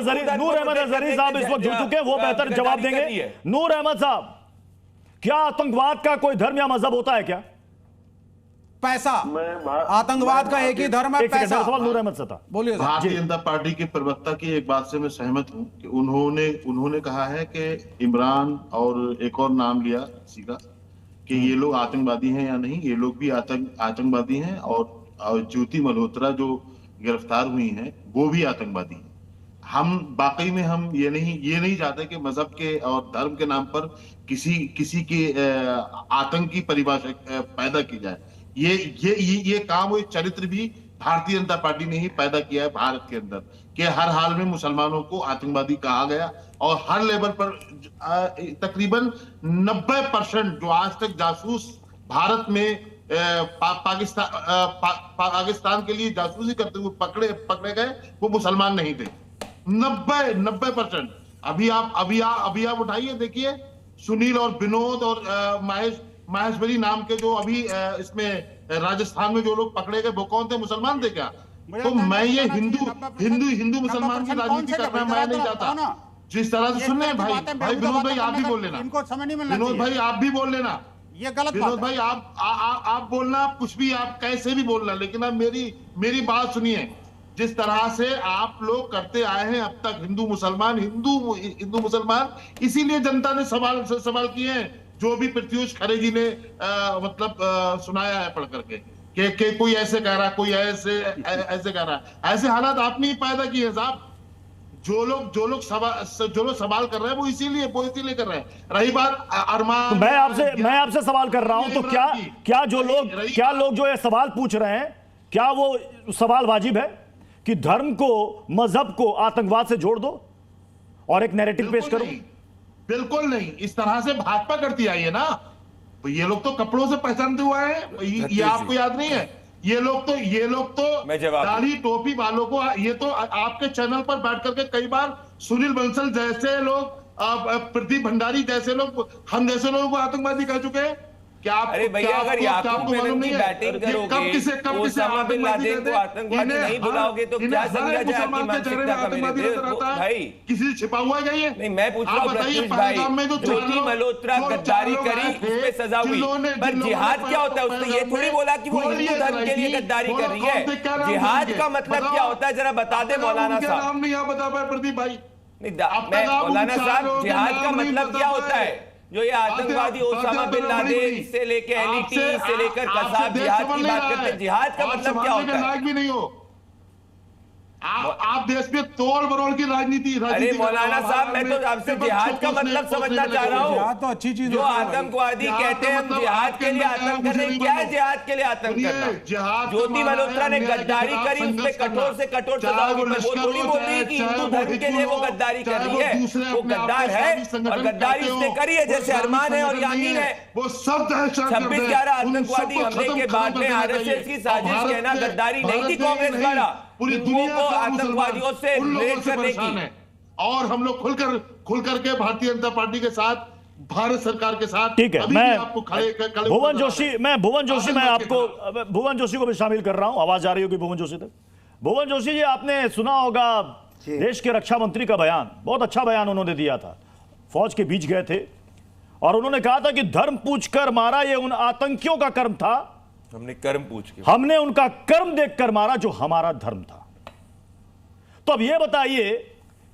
अहमद अजहरी साहब इस वक्त जुड़ चुके हैं, वो बेहतर जवाब देंगे। नूर अहमद साहब, क्या आतंकवाद का कोई धर्म या मजहब होता है क्या? पैसा, आतंकवाद का एक ही धर्म है, पैसा। सवाल नूर अहमद से था। बोलिए। भारतीय जनता पार्टी के प्रवक्ता की एक बात से मैं सहमत हूं कि उन्होंने कहा है कि इमरान और एक और नाम लिया किसी का कि ये लोग आतंकवादी हैं या नहीं। ये लोग भी आतंकवादी हैं, और ज्योति मल्होत्रा जो गिरफ्तार हुई हैं वो भी आतंकवादी हैं। हम वाकई में हम ये नहीं चाहते कि मजहब के और धर्म के नाम पर किसी की आतंकी परिभाषा पैदा की जाए। ये काम और चरित्र भी भारतीय जनता पार्टी ने ही पैदा किया है भारत के अंदर, कि हर हाल में मुसलमानों को आतंकवादी कहा गया, और हर लेवल पर तकरीबन 90% जो आज तक जासूस भारत में पाकिस्तान के लिए जासूसी करते हुए पकड़े गए, वो मुसलमान नहीं थे। 90%। अभी आप उठाइए, देखिए सुनील और विनोद और माहेश्वरी नाम के जो अभी इसमें राजस्थान में जो लोग पकड़े गए, वो कौन थे? मुसलमान थे क्या? तो मैं ये हिंदू मुसलमान की राजनीति करना मैं नहीं चाहता। जिस तरह से सुन रहे हैं भाई विनोद भाई, आप भी बोल लेना। विनोद भाई आप भी बोल लेना। ये गलत विनोद भाई आप बोलना, कुछ भी आप कैसे भी बोलना, लेकिन आप मेरी बात सुनिए। जिस तरह से आप लोग करते आए हैं अब तक, हिंदू मुसलमान, इसीलिए जनता ने सवाल किए हैं, जो भी प्रत्युष खरे जी ने सुनाया है पढ़ करके कि कोई ऐसे कह रहा है, कोई ऐसे कह रहा है। ऐसे हालात आपने ही पैदा किए साहब। जो लोग सवाल कर रहे हैं वो इसीलिए कर रहे हैं। रही बात अरमान, तो मैं आपसे सवाल कर रहा हूं, तो क्या लोग जो ये सवाल पूछ रहे हैं, क्या वो सवाल वाजिब है कि धर्म को, मजहब को आतंकवाद से जोड़ दो और एक नैरेटिव पेश करो? बिल्कुल नहीं। इस तरह से भाजपा करती आई है ना, तो ये लोग तो कपड़ों से पहचानते हुए आए हैं। ये आपको याद नहीं है? ये लोग तो दाढ़ी टोपी वालों को, ये तो आपके चैनल पर बैठ करके कई बार सुनील बंसल जैसे लोग, प्रदीप भंडारी जैसे लोग, हम जैसे लोगों को आतंकवादी कह चुके हैं। अरे भैया, अगर याकूब मेनन की बैटिंग करोगे, ओसामा बिन लादेन को आतंकवादी नहीं बुलाओगे तो क्या समझा जाए आपकी मानसिकता का? मेरे भाई, किसी से छिपा हुआ है ये? नहीं, मैं पूछ रहा हूं प्रत्युष भाई, ज्योति मल्होत्रा गद्दारी करी, उसपे सजा हुई, पर जिहाद क्या होता है? उसने ये थोड़ी बोला कि वो हिंदू धर्म के लिए गद्दारी कर रही है। जिहाद का मतलब क्या होता है, जरा बता दे मौलाना साहब। नाम नहीं आप बता पाए प्रदीप भाई। मौलाना साहब, जिहाद का मतलब क्या होता है? जो ये आतंकवादी ओसामा बिन लादेन से लेकर एलईटी से लेकर कसाब जिहाद की बात करते हैं, जिहाद का मतलब क्या होता है? भी नहीं हो आप देश में तोड़ मरोड़ की राजनीति। अरे मौलाना साहब, मैं तो आपसे जिहाद का मतलब समझना चाह रहा हूँ। जिहाद तो अच्छी चीज है। जो आतंकवादी कहते हैं हम जिहाद के लिए आतंक कर रहे हैं, क्या है जिहाद के लिए आतंक करना? ज्योति मल्होत्रा ने गद्दारी करी, उस पर कठोर से कठोर सजा हुई, वो थोड़ी बोल रही है कि हिंदू धर्म के लिए वो गद्दारी कर रही है। वो गद्दार है और गद्दारी उसने करी है, जैसे अरमान है और यामीन है। वो सब 26/11 आतंकवादी हमले के बाद में आरएसएस की साजिश कहना गद्दारी नहीं थी कांग्रेस द्वारा, पूरी दुनिया को आतंकवादियों से रिलेट करने की। और हम लोग खुल करके भारतीय जनता पार्टी के साथ, भारत सरकार के साथ, ठीक है। मैं भुवन जोशी को भी शामिल कर रहा हूं। आवाज आ रही होगी भुवन जोशी तक? भुवन जोशी जी, आपने सुना होगा देश के रक्षा मंत्री का बयान, बहुत अच्छा बयान उन्होंने दिया था। फौज के बीच गए थे और उन्होंने कहा था कि धर्म पूछकर मारा ये उन आतंकियों का कर्म था, हमने उनका कर्म देखकर मारा जो हमारा धर्म था। तो अब यह बताइए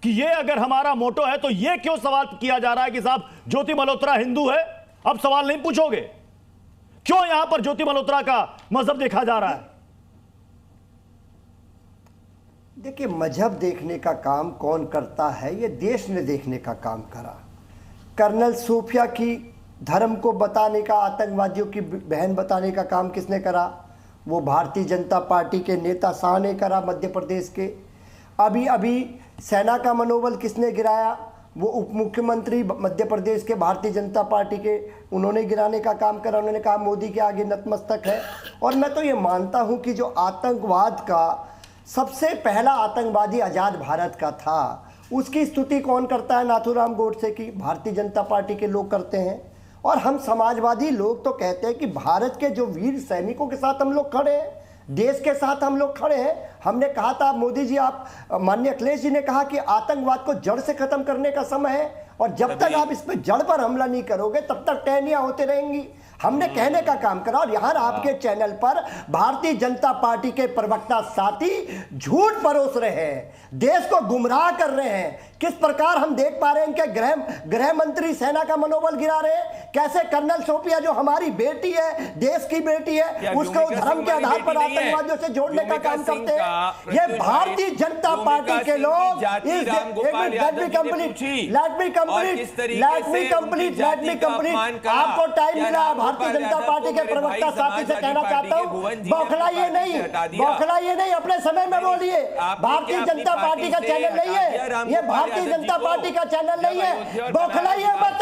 कि ये अगर हमारा मोटो है तो ये क्यों सवाल किया जा रहा है कि साहब ज्योति मल्होत्रा हिंदू है, अब सवाल नहीं पूछोगे? क्यों यहां पर ज्योति मल्होत्रा का मजहब देखा जा रहा है? देखिए, मजहब देखने का काम कौन करता है? ये देश ने देखने का काम करा। कर्नल सूफिया की धर्म को बताने का, आतंकवादियों की बहन बताने का काम किसने करा? वो भारतीय जनता पार्टी के नेता शाह ने करा मध्य प्रदेश के। अभी सेना का मनोबल किसने गिराया? वो उप मुख्यमंत्री मध्य प्रदेश के भारतीय जनता पार्टी के, उन्होंने गिराने का काम करा। उन्होंने कहा मोदी के आगे नतमस्तक है। और मैं तो ये मानता हूँ कि जो आतंकवाद का सबसे पहला आतंकवादी आज़ाद भारत का था, उसकी स्तुति कौन करता है? नाथूराम गोडसे की भारतीय जनता पार्टी के लोग करते हैं। और हम समाजवादी लोग तो कहते हैं कि भारत के जो वीर सैनिकों के साथ हम लोग खड़े हैं, देश के साथ हम लोग खड़े हैं। हमने कहा था, मोदी जी, आप माननीय अखिलेश जी ने कहा कि आतंकवाद को जड़ से खत्म करने का समय है, और जब तक आप इस पे जड़ पर हमला नहीं करोगे तब तक टहनियां होते रहेंगी। हमने कहने का काम करा, और यहां आपके चैनल पर भारतीय जनता पार्टी के प्रवक्ता साथी झूठ परोस रहे हैं, देश को गुमराह कर रहे हैं। किस प्रकार हम देख पा रहे हैं कि गृह मंत्री सेना का मनोबल गिरा रहे हैं, कैसे कर्नल सोफिया जो हमारी बेटी है, देश की बेटी है, उसको धर्म के आधार पर आतंकवादियों से जोड़ने का काम करते हैं। ये भारतीय जनता पार्टी के लोग, आपको टाइम मिला, भारतीय जनता पार्टी के प्रवक्ता साथी से कहना चाहता हूं, बौखलाइए नहीं, अपने समय में बोलिए। भारतीय जनता पार्टी का चैनल नहीं है ये, भारतीय जनता पार्टी का चैनल नहीं है। बौखलाइए मत,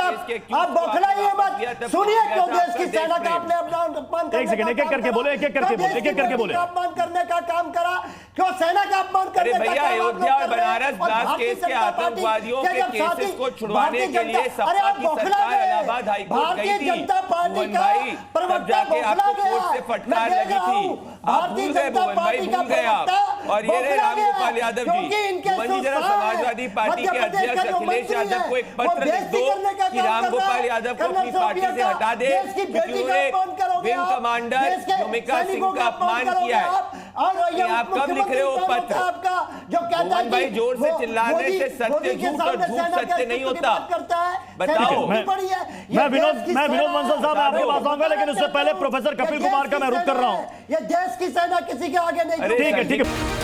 आप बौखलाइए मत। सुनिए क्यों देश की सेना का आपने अपना अपमान करने करके बोले, एक एक करके बोले, अपमान करने का काम करा, क्यों सेना का अपमान करने का काम? अयोध्या और बनारस ब्लास्ट केस के आतंकवादियों के केसेस को छुड़वाने के लिए सपा की सरकार इलाहाबाद हाई कोर्ट गई थी। भुवन भाई, तब जाके आपको कोर्ट से फटकार लगी थी। आप भूल गए भुवन भाई, भूल गए आप। और ये रहे रामगोपाल यादव जी। भुवन जी, जरा समाजवादी पार्टी के अध्यक्ष अखिलेश यादव को एक पत्र लिख दो कि रामगोपाल यादव को अपनी पार्टी से हटा दे, क्योंकि उन्होंने विंग कमांडर भूमिका सिंह का अपमान किया है। आप कब लिख रहे हो पत्र? भुवन भाई, जोर से चिल्लाने से सत्य झूठ और झूठ सत्य नहीं होता। बताओ। मैं विनोद बंसल साहब आपके पास आऊंगा, लेकिन उससे पहले प्रोफेसर कपिल कुमार का मैं रुख कर रहा हूं। ये देश की सेना किसी के आगे नहीं। ठीक है।